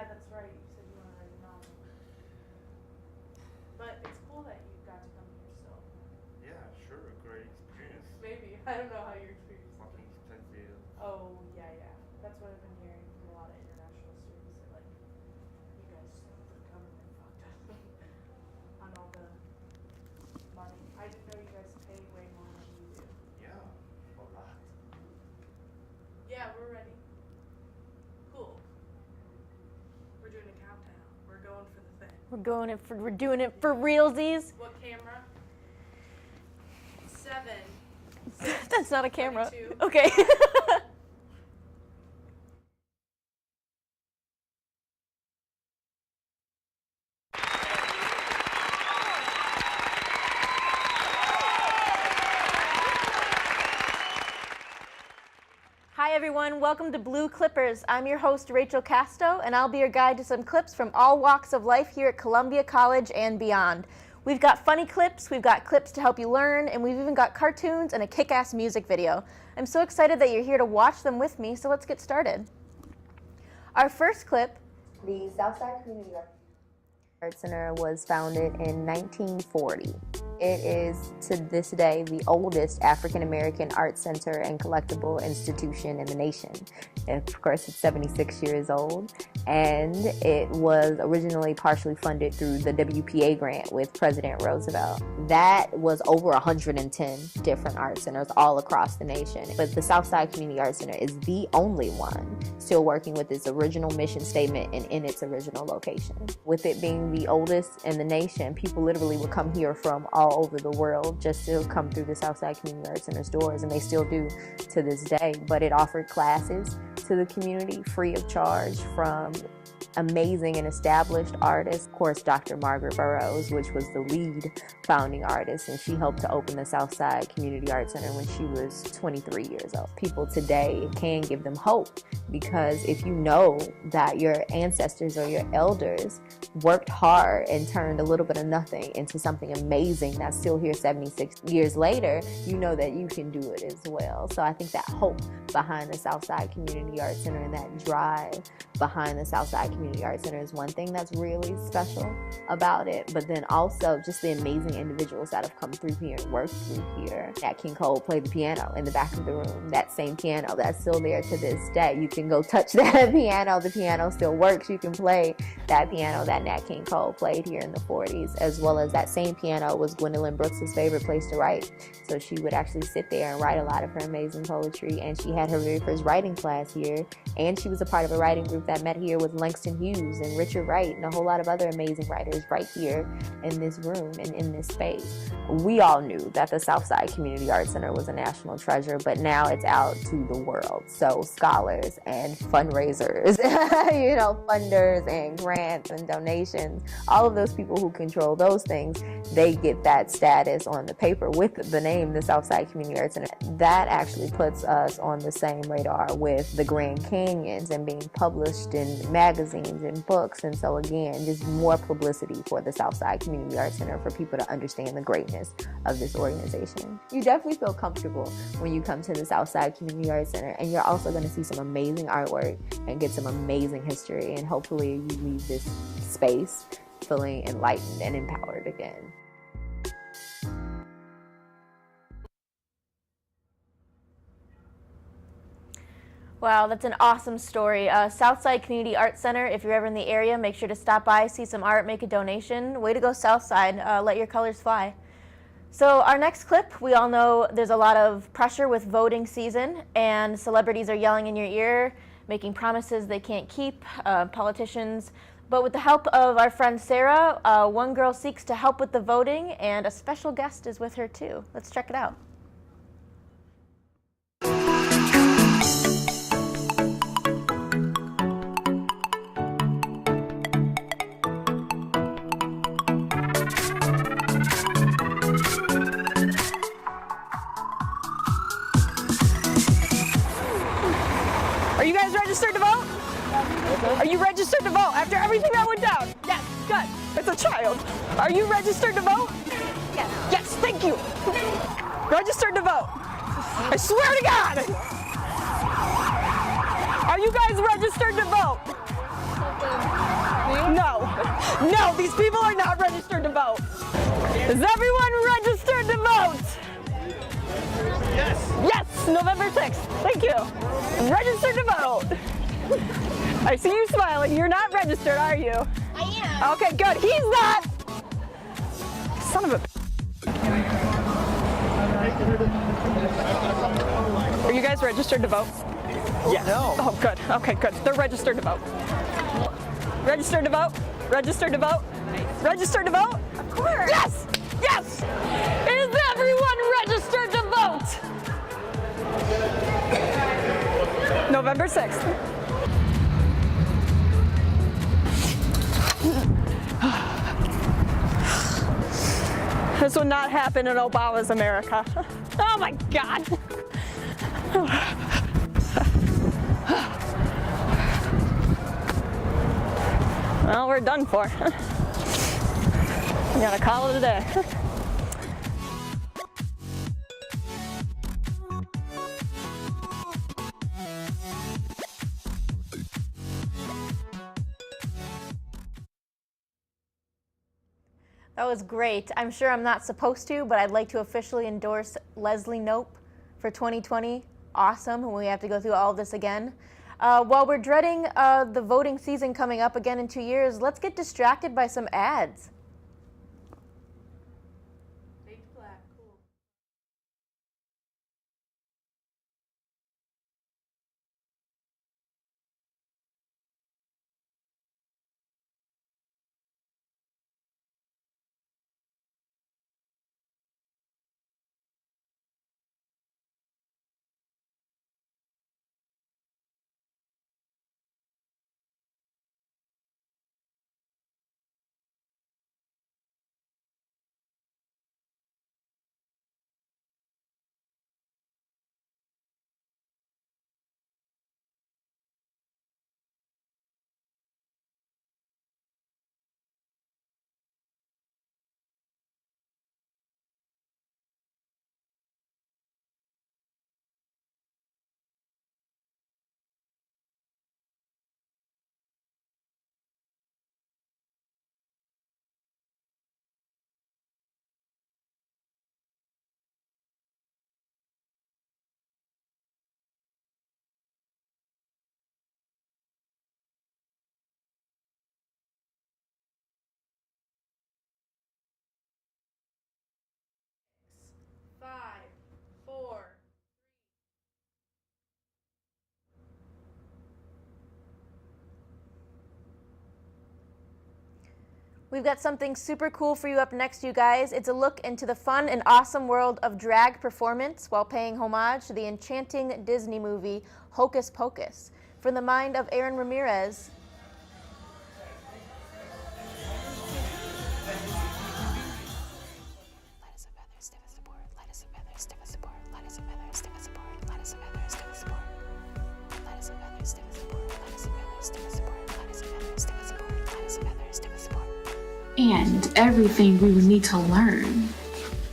Yeah, that's right. You said you want to write a novel. But it's cool that you got to come here still. Yeah, sure. A great experience. Maybe. I don't know how your experience is. Fucking expensive. Oh, yeah, yeah. That's what I've been hearing from a lot of international students. That, like, you guys, the government fucked us on all the money. I didn't know you guys pay way more than you do. Yeah, a lot. Yeah, we're ready. Cool. We're doing a countdown. We're going for the thing. We're doing it for realsies. What camera? 7. That's not a camera. 22. Okay. Hi everyone, welcome to Blue Clippers. I'm your host Rachel Casto, and I'll be your guide to some clips from all walks of life here at Columbia College and beyond. We've got funny clips, we've got clips to help you learn, and we've even got cartoons and a kick-ass music video. I'm so excited that you're here to watch them with me, so let's get started. Our first clip. The Southside Community Art Center was founded in 1940. It is, to this day, the oldest African-American art center and collectible institution in the nation. Of course, it's 76 years old, and it was originally partially funded through the WPA grant with President Roosevelt. That was over 110 different art centers all across the nation. But the Southside Community Art Center is the only one still working with its original mission statement and in its original location. With it being the oldest in the nation, people literally would come here from all over the world just to come through the Southside Community Art Center's doors, and they still do to this day. But it offered classes to the community free of charge from amazing and established artists. Of course, Dr. Margaret Burroughs, which was the lead founding artist, and she helped to open the Southside Community Art Center when she was 23 years old. People today can give them hope, because if you know that your ancestors or your elders worked hard and turned a little bit of nothing into something amazing that's still here 76 years later, you know that you can do it as well. So I think that hope behind the Southside Community Art Center and that drive behind the Southside Community Art Center is one thing that's really special about it. But then also just the amazing individuals that have come through here and worked through here. Nat King Cole played the piano in the back of the room. That same piano that's still there to this day. You can go touch that piano. The piano still works. You can play that piano that Nat King Cole played here in the 40s, as well as that same piano was Gwendolyn Brooks' favorite place to write. So she would actually sit there and write a lot of her amazing poetry, and she had her very first writing class here, and she was a part of a writing group that met here with Langston Hughes and Richard Wright and a whole lot of other amazing writers right here in this room and in this space. We all knew that the Southside Community Art Center was a national treasure, but now it's out to the world. So scholars and fundraisers, funders and grants and donations, all of those people who control those things, they get that status on the paper with the name, the Southside Community Art Center. That actually puts us on the same radar with the Grand Canyons and being published in magazines and books. And so again, just more publicity for the Southside Community Art Center for people to understand the greatness of this organization. You definitely feel comfortable when you come to the Southside Community Art Center, and you're also going to see some amazing artwork and get some amazing history, and hopefully you leave this space feeling enlightened and empowered again. Wow, that's an awesome story. Southside Community Art Center, if you're ever in the area, make sure to stop by, see some art, make a donation. Way to go, Southside. Let your colors fly. So our next clip, we all know there's a lot of pressure with voting season, and celebrities are yelling in your ear, making promises they can't keep, politicians. But with the help of our friend Sarah, one girl seeks to help with the voting, and a special guest is with her too. Let's check it out. Are you guys registered to vote? Are you registered to vote after everything that went down? Yes, good. It's a child. Are you registered to vote? Yes. Yes, thank you. Registered to vote. I swear to God. Are you guys registered to vote? No. No, these people are not registered to vote. Is everyone registered to vote? Yes. Yes, November 6th. Thank you. Registered to vote. I see you smiling. You're not registered, are you? I am. Okay, good. He's not. Son of a. Are you guys registered to vote? Yes. No. Oh, good. Okay, good. They're registered to vote. Registered to vote? Registered to vote? Registered to vote? Of course. Yes! Yes! Is everyone registered to vote? November 6th. This would not happen in Obama's America. Oh my God. Well, we're done for. We gotta call it a day. That was great. I'm sure I'm not supposed to, but I'd like to officially endorse Leslie Knope for 2020. Awesome, and we have to go through all of this again. While we're dreading the voting season coming up again in 2 years, let's get distracted by some ads. Fade to black, cool. Five, four. We've got something super cool for you up next, you guys. It's a look into the fun and awesome world of drag performance while paying homage to the enchanting Disney movie Hocus Pocus. From the mind of Aaron Ramirez, and everything we would need to learn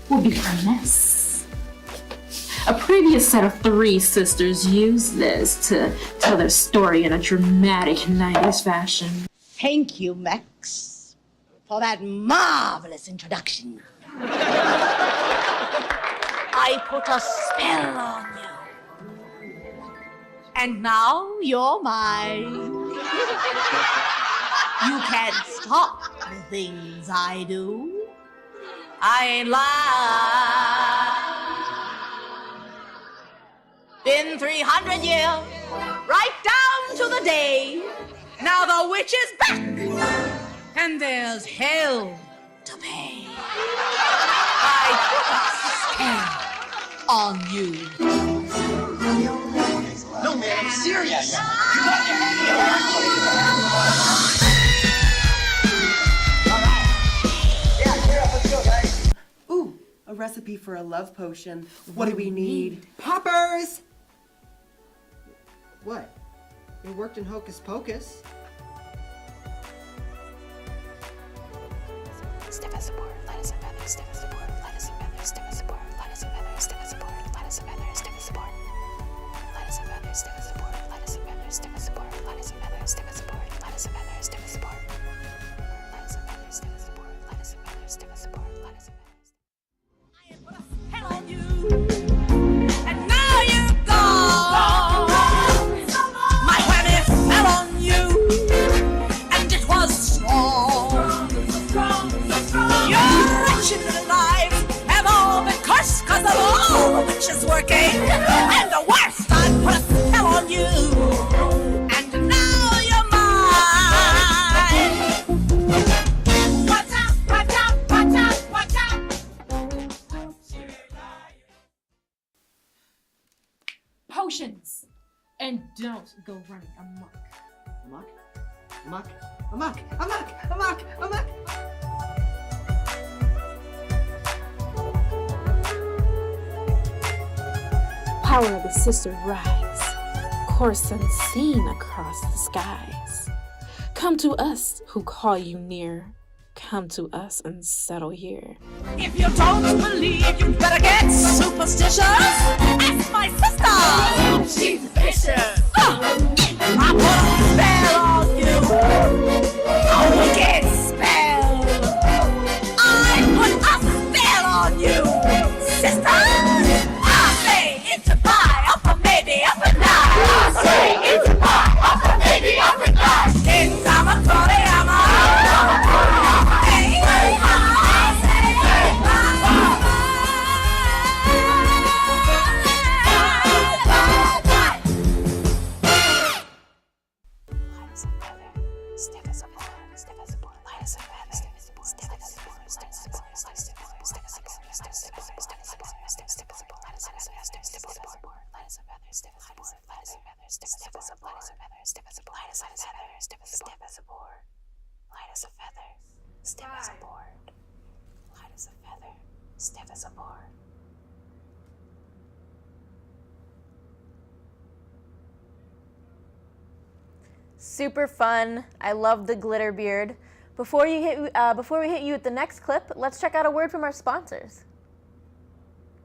will be from this. A previous set of 3 sisters used this to tell their story in a dramatic 90s fashion. Thank you, Max, for that marvelous introduction. I put a spell on you. And now you're mine. You can't stop the things I do. I ain't lying. Been 300 years, right down to the day. Now the witch is back, and there's hell to pay. I put a spell on you. No, man, I'm serious. Ooh, a recipe for a love potion. What do we need? Poppers! What? It worked in Hocus Pocus. Stiff as a board, lettuce and feathers, stiff as a board, lettuce and feathers, stiff as a board, lettuce and feathers, stiff as a board, lettuce and feathers, stiff as a board, lettuce and feathers, stiff as a board, lettuce and feathers, stiff as a board, lettuce and feathers, stiff as a board, lettuce and feathers, stiff as a board. emotions. And don't go running amok. Amok? Amok? Amok! Amok! Amok! Amok! Power of the sister rise, course unseen across the skies. Come to us who call you near. Come to us and settle here. If you don't believe, you better get superstitious. Ask my sister. She's vicious. I put a spell on you. A wicked spell. I put a spell on you, sister. I say it's a pie, up a maybe, up a nine. I say it's a pie, up a maybe, up a nine. It's I'm a Tony, I'm a. Super fun. I love the glitter beard. Before we hit you with the next clip, let's check out a word from our sponsors.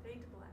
Fade to black.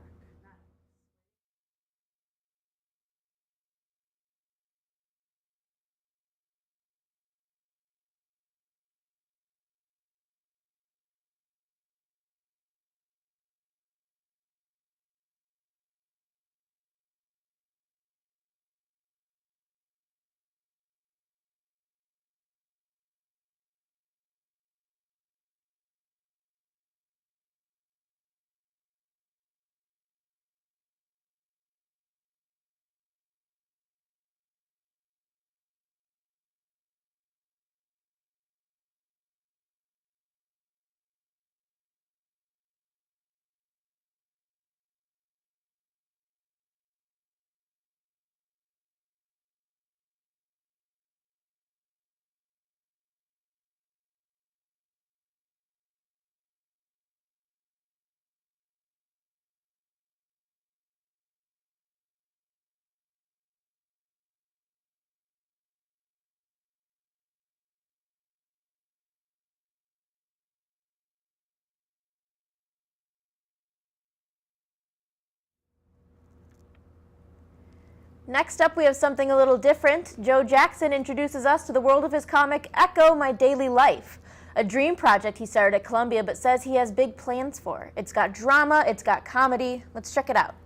Next up, we have something a little different. Joe Jackson introduces us to the world of his comic, Echo My Daily Life, a dream project he started at Columbia but says he has big plans for. It's got drama, it's got comedy. Let's check it out.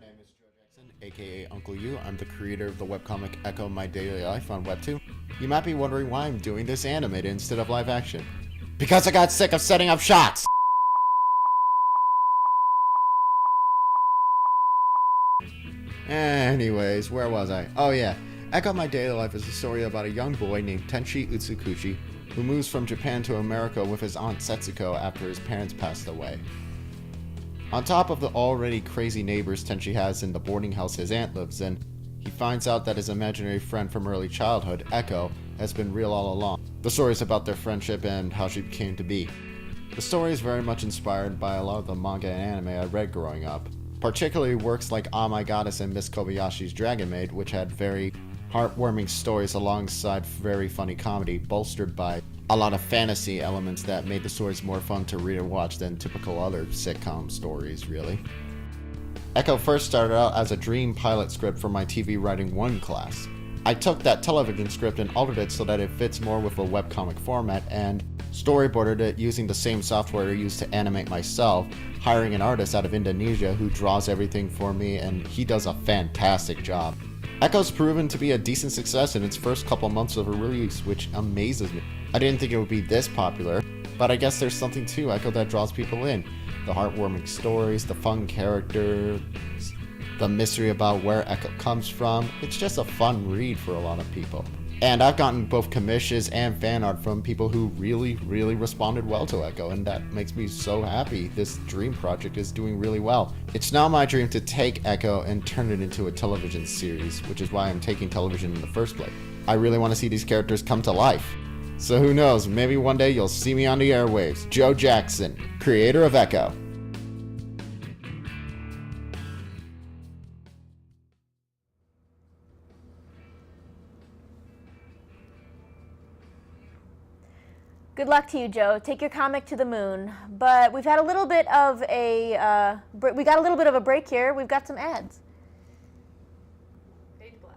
My name is Joe Jackson, aka Uncle U. I'm the creator of the webcomic Echo My Daily Life on Web2. You might be wondering why I'm doing this animated instead of live action. Because I got sick of setting up shots! Anyways, where was I? Oh yeah, Echo My Daily Life is a story about a young boy named Tenchi Utsukushi who moves from Japan to America with his aunt Setsuko after his parents passed away. On top of the already crazy neighbors Tenchi has in the boarding house his aunt lives in, he finds out that his imaginary friend from early childhood, Echo, has been real all along. The story is about their friendship and how she came to be. The story is very much inspired by a lot of the manga and anime I read growing up, particularly works like Ah My Goddess and Miss Kobayashi's Dragon Maid, which had very heartwarming stories alongside very funny comedy, bolstered by a lot of fantasy elements that made the stories more fun to read and watch than typical other sitcom stories, really. Echo first started out as a dream pilot script for my TV Writing 1 class. I took that television script and altered it so that it fits more with a webcomic format and storyboarded it using the same software I used to animate myself, hiring an artist out of Indonesia who draws everything for me, and he does a fantastic job. Echo's proven to be a decent success in its first couple months of release, which amazes me. I didn't think it would be this popular, but I guess there's something to Echo that draws people in. The heartwarming stories, the fun characters, the mystery about where Echo comes from. It's just a fun read for a lot of people. And I've gotten both commissions and fan art from people who really responded well to Echo, and that makes me so happy. This dream project is doing really well. It's now my dream to take Echo and turn it into a television series, which is why I'm taking television in the first place. I really want to see these characters come to life. So who knows, maybe one day you'll see me on the airwaves. Joe Jackson, creator of Echo. Good luck to you, Joe. Take your comic to the moon. But we've had a little bit of a break here. We've got some ads. Fade to black.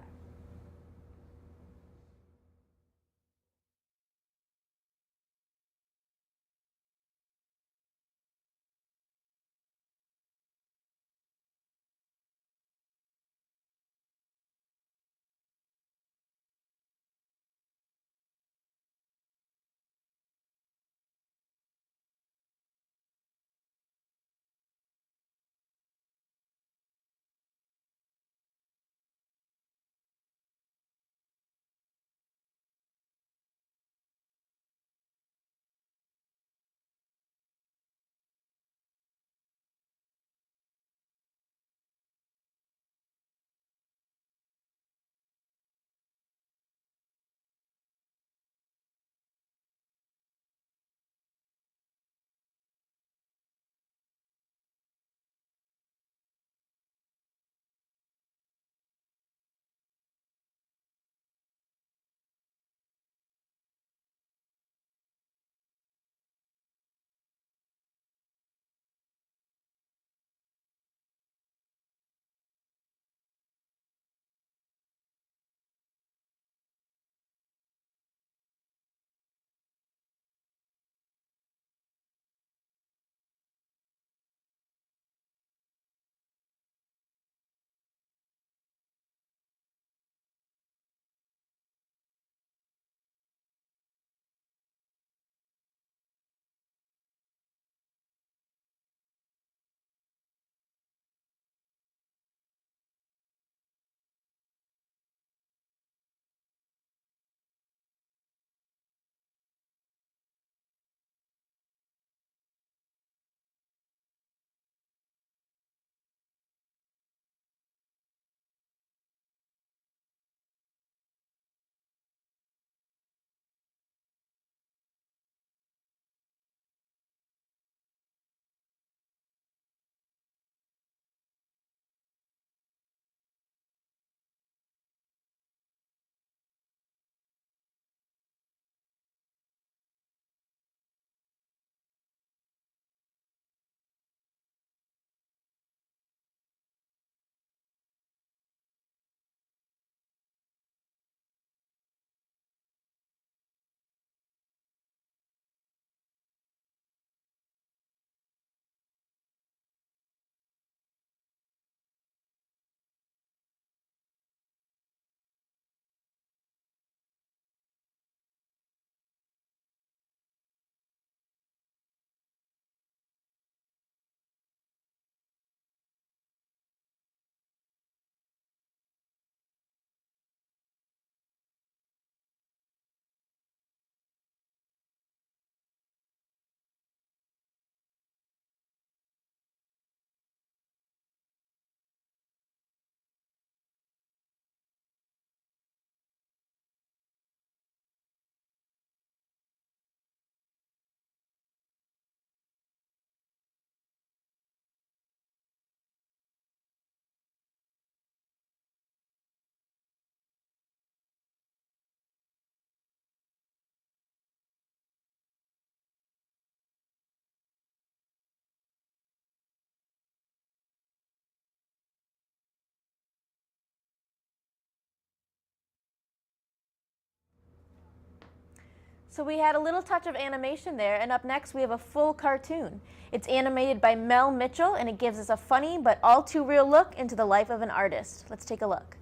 So we had a little touch of animation there, and up next we have a full cartoon. It's animated by Mel Mitchell, and it gives us a funny but all too real look into the life of an artist. Let's take a look.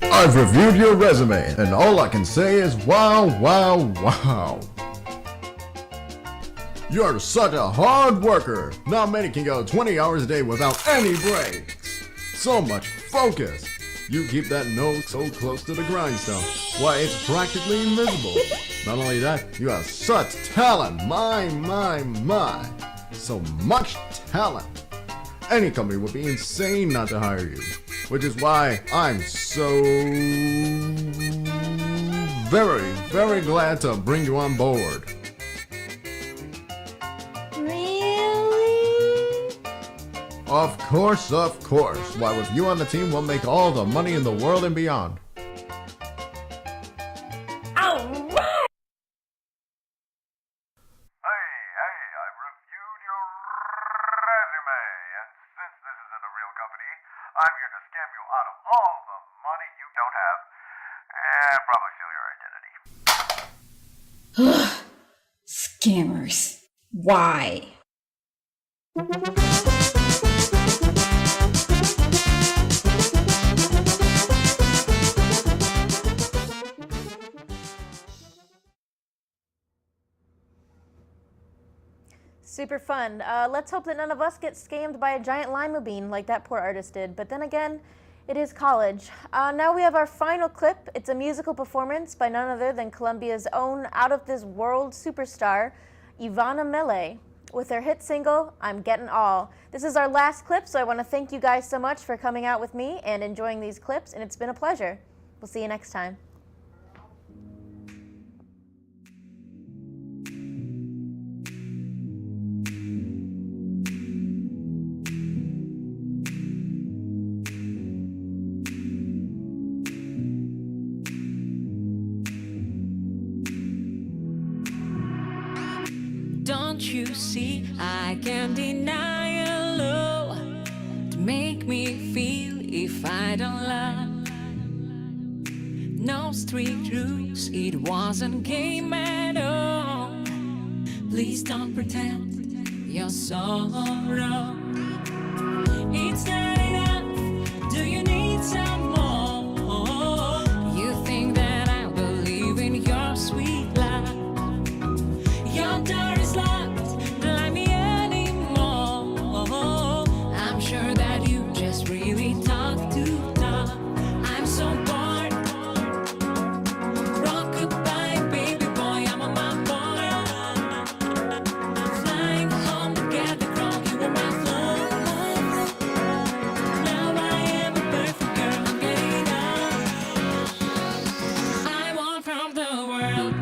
I've reviewed your resume, and all I can say is wow, wow, wow. You're such a hard worker. Not many can go 20 hours a day without any breaks. so much focus. You keep that nose so close to the grindstone. Why, it's practically invisible. Not only that, you have such talent. My. So much talent. Any company would be insane not to hire you. Which is why I'm so very, very glad to bring you on board. Really? Of course. Why, with you on the team, we'll make all the money in the world and beyond. I'm here to scam you out of all the money you don't have, and probably steal your identity. Scammers. Why? Super fun. Let's hope that none of us get scammed by a giant lima bean like that poor artist did. But then again, it is college. Now we have our final clip. It's a musical performance by none other than Colombia's own out-of-this-world superstar, Ivana Mele, with her hit single, I'm Getting All. This is our last clip, so I want to thank you guys so much for coming out with me and enjoying these clips, and it's been a pleasure. We'll see you next time. Don't you see, I can't deny your love to make me feel if I don't love. No strict rules, it wasn't game at all. Please don't pretend you're sorrow. It's not enough, do you need some more? You think that I believe in your sweet love? Your door is locked, don't let me anymore. I'm sure that you just really talk to talk. I'm so bored. Rock goodbye, baby boy, I'm on my board. Flying home together, girl, you were my flow. Now I am a perfect girl, I'm getting up. I want from the world.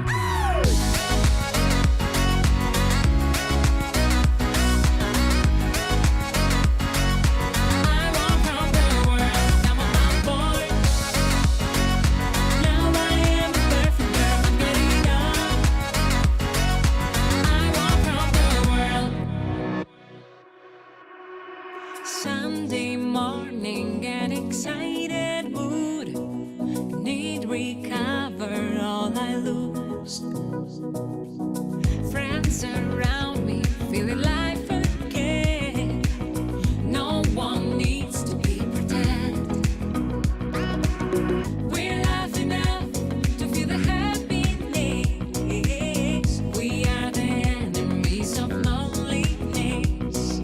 Sunday morning, an excited mood. Need recover all I lose. Friends around me, feeling life again. No one needs to be pretend. We're laughing enough to feel the happiness. We are the enemies of loneliness.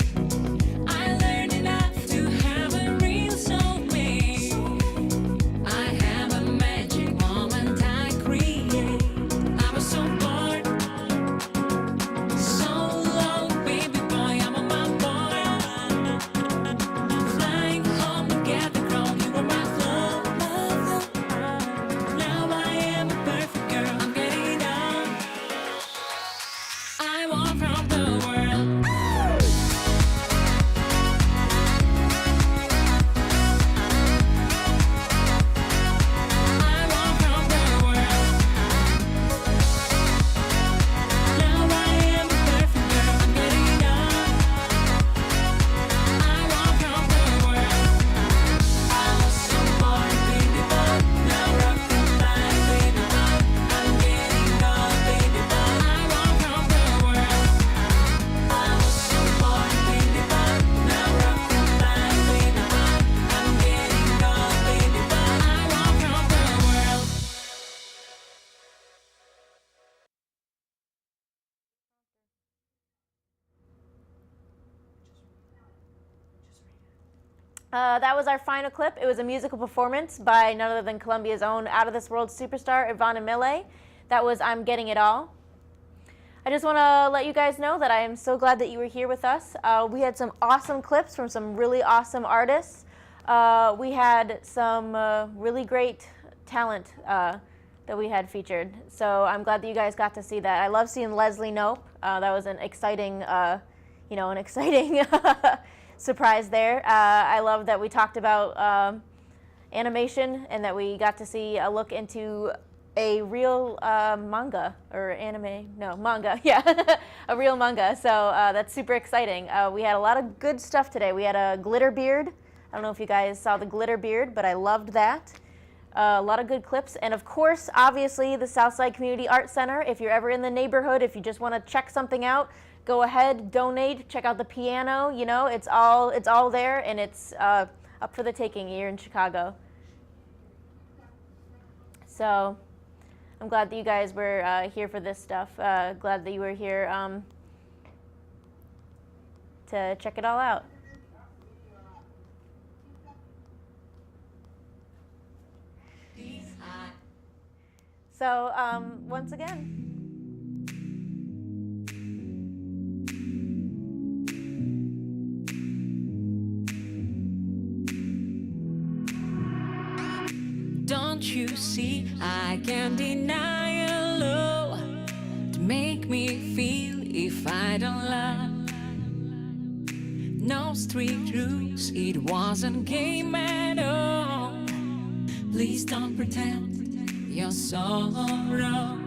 I learned enough to have a real soulmate. I have a magic moment I create. I was so bored, so long, baby That was our final clip. It was a musical performance by none other than Colombia's own out-of-this-world superstar, Ivana Mille. That was I'm Getting It All. I just want to let you guys know that I am so glad that you were here with us. We had some awesome clips from some really awesome artists. We had some really great talent that we had featured. So I'm glad that you guys got to see that. I love seeing Leslie Knope. That was an exciting, surprise there. I love that we talked about animation and that we got to see a look into a real manga or anime. No, manga, yeah, a real manga. So that's super exciting. We had a lot of good stuff today. We had a glitter beard. I don't know if you guys saw the glitter beard, but I loved that. A lot of good clips. And of course, obviously, the Southside Community Arts Center. If you're ever in the neighborhood, if you just want to check something out, go ahead, donate, check out the piano. You know, it's all there, and it's up for the taking here in Chicago. So I'm glad that you guys were here for this stuff. Glad that you were here to check it all out. So once again, don't you see I can't deny your love to make me feel if I don't love. No strict rules, it wasn't game at all. Please don't pretend you're sorrow.